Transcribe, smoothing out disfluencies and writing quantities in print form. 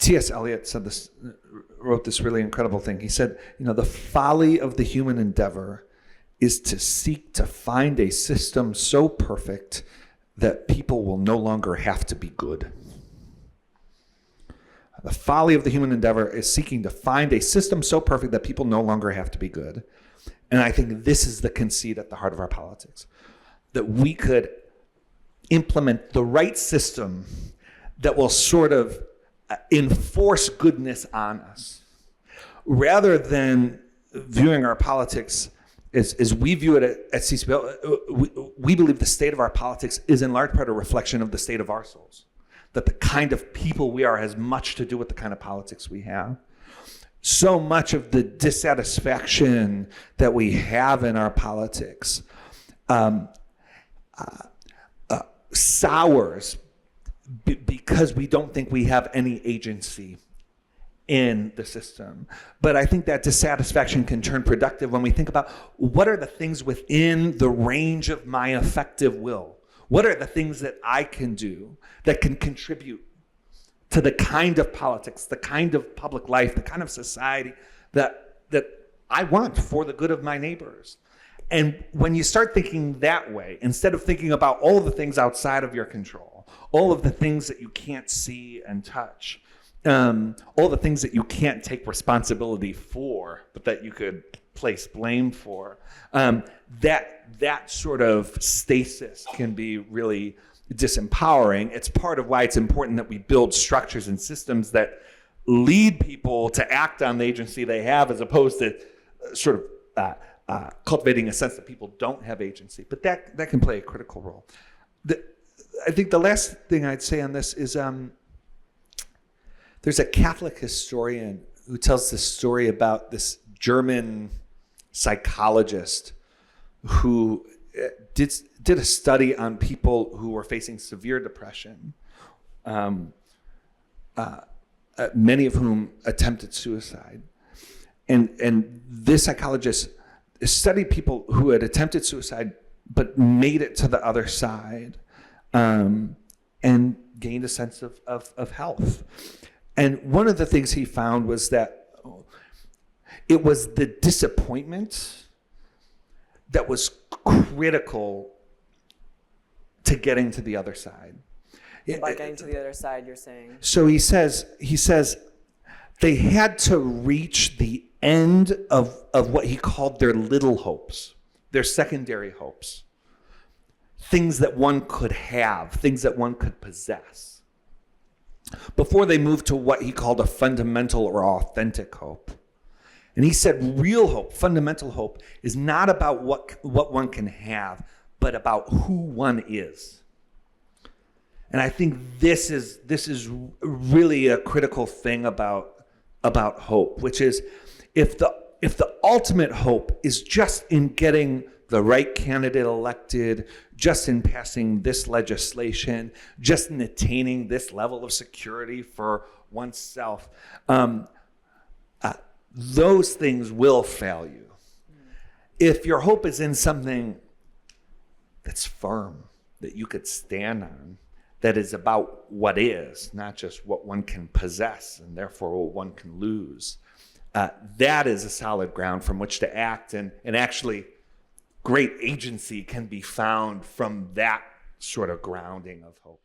T.S. Eliot wrote this really incredible thing. He said, the folly of the human endeavor is to seek to find a system so perfect that people will no longer have to be good. The folly of the human endeavor is seeking to find a system so perfect that people no longer have to be good. And I think this is the conceit at the heart of our politics, that we could implement the right system that will sort of enforce goodness on us, rather than viewing our politics as we view it at CCPL. We believe the state of our politics is in large part a reflection of the state of our souls, that the kind of people we are has much to do with the kind of politics we have. So much of the dissatisfaction that we have in our politics sours because we don't think we have any agency in the system. But I think that dissatisfaction can turn productive when we think about what are the things within the range of my effective will? What are the things that I can do that can contribute to the kind of politics, the kind of public life, the kind of society that I want for the good of my neighbors? And when you start thinking that way, instead of thinking about all of the things outside of your control, all of the things that you can't see and touch, all the things that you can't take responsibility for, but that you could place blame for, that sort of stasis can be really disempowering. It's part of why it's important that we build structures and systems that lead people to act on the agency they have, as opposed to sort of cultivating a sense that people don't have agency. But that can play a critical role. I think the last thing I'd say on this is there's a Catholic historian who tells this story about this German psychologist who did a study on people who were facing severe depression, many of whom attempted suicide. And this psychologist studied people who had attempted suicide but made it to the other side, and gained a sense of health. And one of the things he found was that it was the disappointment that was critical to getting to the other side. By getting to the other side, you're saying? So he says they had to reach the end of what he called their little hopes, their secondary hopes, things that one could have, things that one could possess, before they moved to what he called a fundamental or authentic hope. And he said real hope, fundamental hope, is not about what one can have, but about who one is. And I think this is really a critical thing about hope, which is if the ultimate hope is just in getting the right candidate elected, just in passing this legislation, just in attaining this level of security for oneself, those things will fail you. If your hope is in something that's firm, that you could stand on, that is about what is, not just what one can possess and therefore what one can lose, that is a solid ground from which to act, and actually great agency can be found from that sort of grounding of hope.